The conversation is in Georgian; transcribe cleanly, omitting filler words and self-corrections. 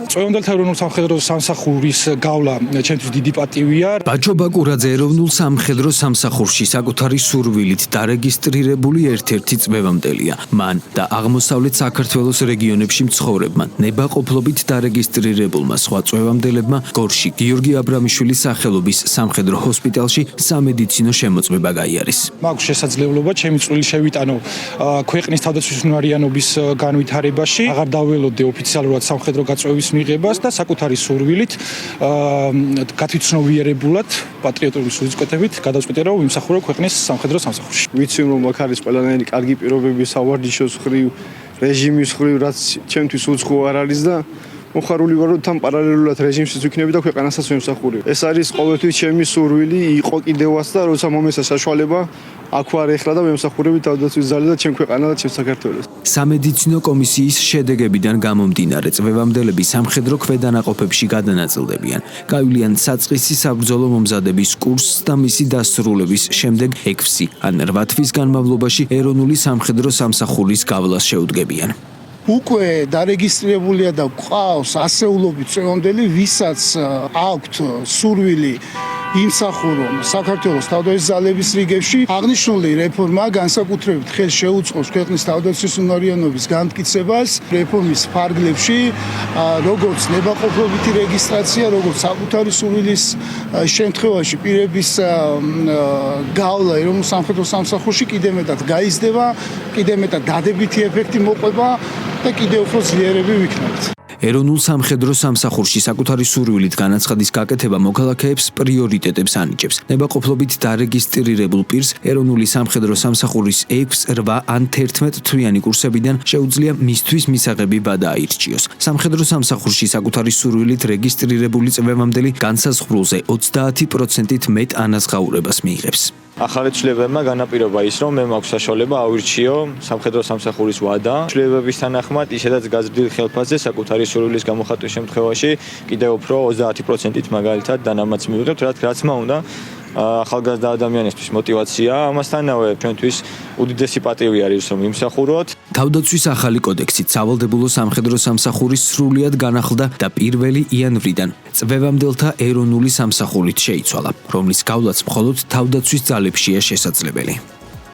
წვევამდელთა ეროვნულ სამხედრო სამსახურის გავლა ჩემთვის დიდი პატივია. ბაჭო ბაკურაძე ეროვნულ სამხედრო სამსახურში საკუთარი სურვილით დარეგისტრირებული ერთ-ერთი წვევამდელია. მან და აღმოსავლეთ საქართველოს რეგიონებში მცხოვრებმა ნებაყოფლობით დარეგისტრირებულმა სხვა წვევამდელებმა გორში გიორგი აბრამიშვილის სახელობის სამხედრო ჰოსპიტალში სამედიცინო შემოწმება გაიარეს. მაქვს შესაძლებლობა ჩემი წვლილი შევიტანო ქვეყნის თავდაცვის უნარიანობის განვითარებაში, აღარ დაველოდე ოფიციალურად სამხედრო გაწვევის მიღებას და საკუთარი სურვილით გათვითცნობიერებულად პატრიოტული სულისკვეთებით გადავწყვიტე რომ ვიმსახურებ ქვეყნის სამხედრო სამსახურში. ვიცი რომ აქ არის ყველანაირი კარგი პირობები სავარჯიშოს ხრივ, რეჟიმის ხრივ, რაც ჩემთვის უცხო არ არის და მოხარული ვარ რომ თან პარალელურად რეჟიმშიც ვიქნები და ქვეყანასაც ვიმსახურებ. ეს არის ყოველთვის ჩემი სურვილი, იყო კიდევაც და როცა მომეცა საშუალება აქ ვარ ეხლა და ვიმსახურები თავდაცვის ძალებს და ჩემ ქვეყანა და ჩემ საქართველოს. სამედიცინო კომისიის შედეგებიდან გამომდინარე წვევამდელები სამხედრო ქვედანაყოფებში გადანაწილდებიან. გაივლიან საწყისი საბრძოლო მომზადების კურსს და მისი დასრულების შემდეგ 6 ან 8 თვის განმავლობაში ეროვნული სამხედრო სამსახურის გავლას შეუდგებიან. უკვე დარეგისტრირებულია და გვყავს ასეულობით წვევამდელი, ვისაც აქვთ სურვილი იმსახურონ საქართველოს თავდაცვის ძალების რიგებში. აღნიშნული რეფორმა განსაკუთრებით ხელს შეუწყობს ქვეყნის თავდაცვის უნარიანობის განმტკიცებას. რეფორმის ფარგლებში როგორც ნებაყოფლობითი რეგისტრაცია, როგორც საკუთარი სურვილის შემთხვევაში პირების გავლა ეროვნულ სამხედრო სამსახურში კიდევ მეტად გაიზრდება, კიდევ მეტად დადებითი ეფექტი მოყვება და კიდევ უფრო ძლიერები ვიქნებით. ეროვნულ სამხედრო სამსახურში საკუთარი სურვილით განაცხადის გაკეთება მოქალაქეებს პრიორიტეტებს ანიჭებს. ნებაყოფლობით დარეგისტრირებულ პირს ეროვნული სამხედრო სამსახურის 6, 8 ან 11 თვიანი კურსებიდან შეუძლია მისთვის მისაღები გადააირჩიოს. სამხედრო სამსახურში საკუთარი სურვილით რეგისტრირებული წვევამდელი განსაზღვრულზე 30%-ით მეტ ანაზღაურებას მიიღებს. ახალი ცვლილებებმა განაპირობა ის, რომ მე მაქვს საშუალება ავირჩიო სამხედრო სამსახურის ვადა. ცვლილებების თანახმად ისედაც გაზრდილ ხელფასზე საკუთარი სურვილის გამოხატვის შემთხვევაში კიდევ უფრო 30%-ით მაგალითად დანამატს მივიღებთ, რა თქმა უნდა ახალგაზრდა ადამიანისთვის მოტივაცია, ამასთანავე ჩვენთვის უდიდესი პატივი არის რომ ვიმსახუროთ. თავდაცვის ახალი კოდექსით სავალდებულო სამხედრო სამსახურის სრულიად განახლდა და 1 იანვრიდან წვევამდელთა ეროვნული სამსახურით შეიცვალა, რომლის გავლაც მხოლოდ თავდაცვის ძალებშია შესაძლებელი.